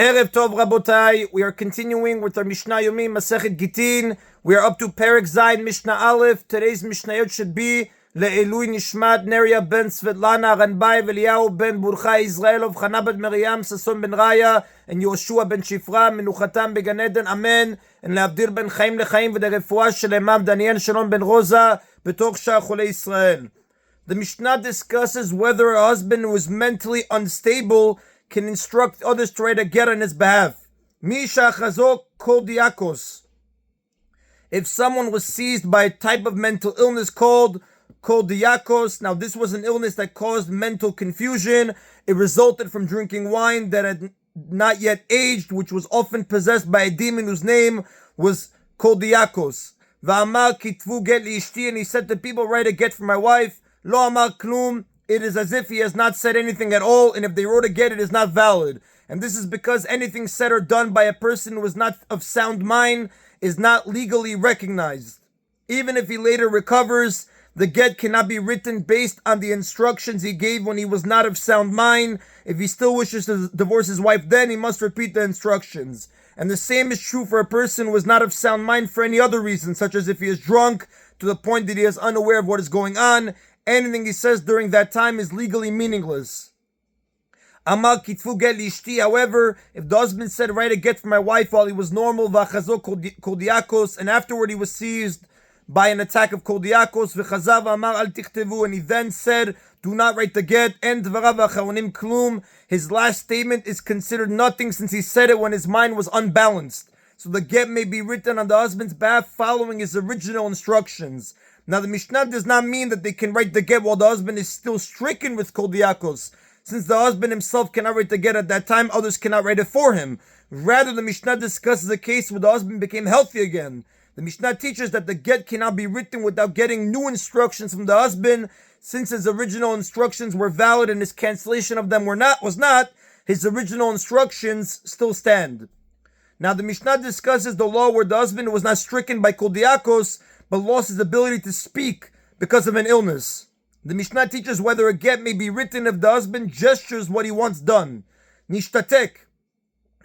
Erev Tov Rabotai, we are continuing with our Mishna Yomi, Masechet Gittin. We are up to Perek Zayin, Mishnah Aleph. Today's Mishnayot should be Le'elui Nishmat Neria ben Svetlana Ranbai Veliyahu ben Burcha Israel of Chana bat Miriam Sason ben Raya and Yoshua ben Shifra Menuchatam began Eden Amen and Le'avdir ben Chaim lechaim v'derefua shelemav Daniel Shalom ben Rosa betoch Shah Cholei Israel. The Mishnah discusses whether a husband who is mentally unstable can instruct others to write a get on his behalf. Misha chazok kol diakos. If someone was seized by a type of mental illness called kol diakos, now this was an illness that caused mental confusion. It resulted from drinking wine that had not yet aged, which was often possessed by a demon whose name was kol diakos. Va'amar kitvu get liishti, and he said to people, write a get for my wife. Lo amar klum. It is as if he has not said anything at all, and if they wrote a get, it is not valid. And this is because anything said or done by a person who is not of sound mind is not legally recognized. Even if he later recovers, the get cannot be written based on the instructions he gave when he was not of sound mind. If he still wishes to divorce his wife, then he must repeat the instructions. And the same is true for a person who is not of sound mind for any other reason, such as if he is drunk to the point that he is unaware of what is going on. Anything he says during that time is legally meaningless. Amar kitfu get lishti. However, if the husband said, write a get for my wife while he was normal, v'chazo kol diakos, and afterward he was seized by an attack of kol diakos, v'chazav amar al tichtevu, and he then said, do not write the get, and dvarav acharonim klum, his last statement is considered nothing since he said it when his mind was unbalanced. So the get may be written on the husband's behalf following his original instructions. Now the Mishnah does not mean that they can write the get while the husband is still stricken with kol diakos. Since the husband himself cannot write the get at that time, others cannot write it for him. Rather, the Mishnah discusses a case where the husband became healthy again. The Mishnah teaches that the get cannot be written without getting new instructions from the husband. Since his original instructions were valid and his cancellation of them was not, his original instructions still stand. Now the Mishnah discusses the law where the husband was not stricken by kol diakos, but lost his ability to speak because of an illness. The Mishnah teaches whether a get may be written if the husband gestures what he wants done. Nishtatek.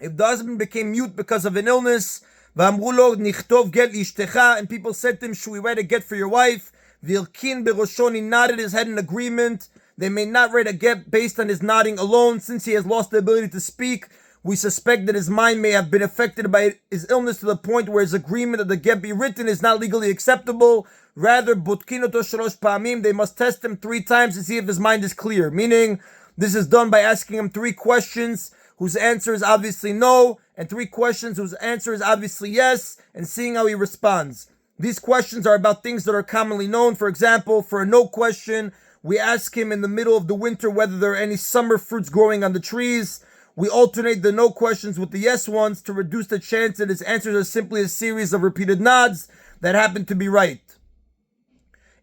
If the husband became mute because of an illness, v'amru lo nichtov get liishtecha, and people said to him, should we write a get for your wife? V'ilkin berosho, he nodded his head in agreement. They may not write a get based on his nodding alone, since he has lost the ability to speak. We suspect that his mind may have been affected by his illness to the point where his agreement that the get be written is not legally acceptable. Rather, butkinoto shalosh pa'amim, they must test him 3 times to see if his mind is clear. Meaning, this is done by asking him 3 questions whose answer is obviously no, and 3 questions whose answer is obviously yes, and seeing how he responds. These questions are about things that are commonly known. For example, for a no question, we ask him in the middle of the winter whether there are any summer fruits growing on the trees. We alternate the no questions with the yes ones to reduce the chance that his answers are simply a series of repeated nods that happen to be right.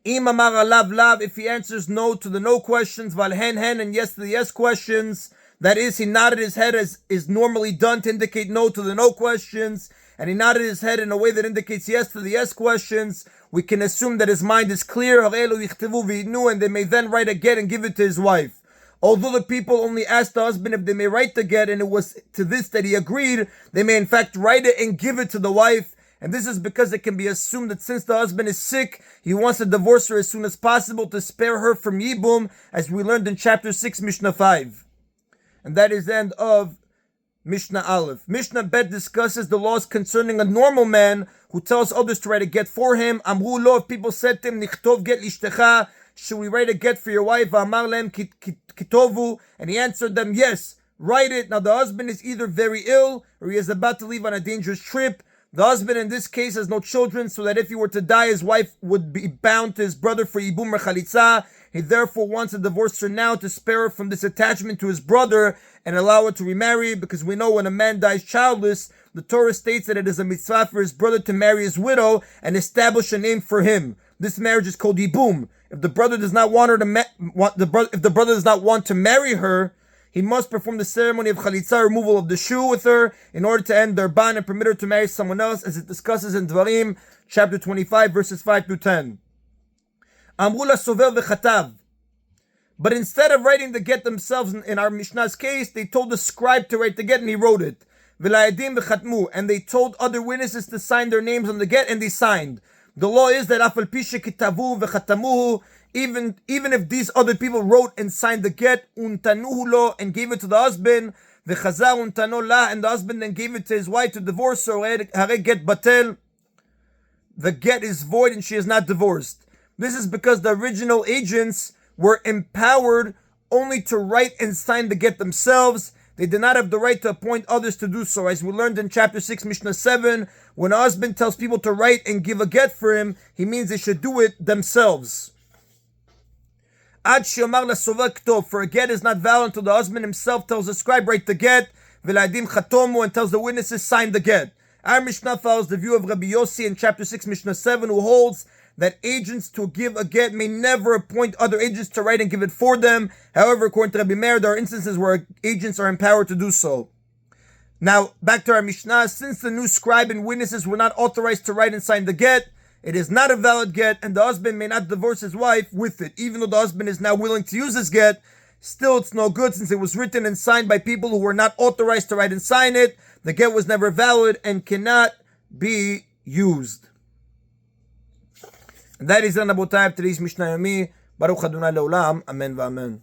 Im amar alav lav, if he answers no to the no questions, val hen hen, and yes to the yes questions, that is, he nodded his head as is normally done to indicate no to the no questions, and he nodded his head in a way that indicates yes to the yes questions, we can assume that his mind is clear, and they may then write a get and give it to his wife. Although the people only asked the husband if they may write the get, and it was to this that he agreed, they may in fact write it and give it to the wife. And this is because it can be assumed that since the husband is sick, he wants to divorce her as soon as possible to spare her from Yibum, as we learned in chapter 6, Mishnah 5. And that is the end of Mishnah Aleph. Mishnah Bet discusses the laws concerning a normal man who tells others to write a get for him. Amru lo, if people said to him, Nichtov get lishtecha, should we write a get for your wife? Amar lem kitovu, and he answered them, yes, write it. Now the husband is either very ill or he is about to leave on a dangerous trip. The husband in this case has no children, so that if he were to die, his wife would be bound to his brother for ibum or chalitza. He therefore wants to divorce her now to spare her from this attachment to his brother and allow her to remarry, because we know when a man dies childless, the Torah states that it is a mitzvah for his brother to marry his widow and establish a name for him. This marriage is called ibum. If the brother does not want her to if the brother does not want to marry her, he must perform the ceremony of chalitza, removal of the shoe with her, in order to end their bond and permit her to marry someone else, as it discusses in Dvarim, chapter 25, verses 5 through 10. Amru la sover v'chatav. But instead of writing the get themselves, in our Mishnah's case, they told the scribe to write the get and he wrote it. And they told other witnesses to sign their names on the get and they signed. The law is that even if these other people wrote and signed the get, untanuhu lo, and gave it to the husband, and the husband then gave it to his wife to divorce her, get batel, the get is void and she is not divorced. This is because the original agents were empowered only to write and sign the get themselves. They did not have the right to appoint others to do so. As we learned in chapter 6, Mishnah 7, when a husband tells people to write and give a get for him, he means they should do it themselves. Ad she'omar lasover ktov, for a get is not valid until the husband himself tells the scribe, write the get, v'la'adim chatomu, and tells the witnesses, sign the get. Our Mishnah follows the view of Rabbi Yossi in chapter 6, Mishnah 7, who holds that agents to give a get may never appoint other agents to write and give it for them. However, according to Rabbi Meir, there are instances where agents are empowered to do so. Now, back to our Mishnah. Since the new scribe and witnesses were not authorized to write and sign the get, it is not a valid get, and the husband may not divorce his wife with it. Even though the husband is now willing to use this get, still it's no good since it was written and signed by people who were not authorized to write and sign it. The get was never valid and cannot be used. And that is the Rabotai of today's Mishna Yomi. Baruch Adonai Leolam. Amen v'amen.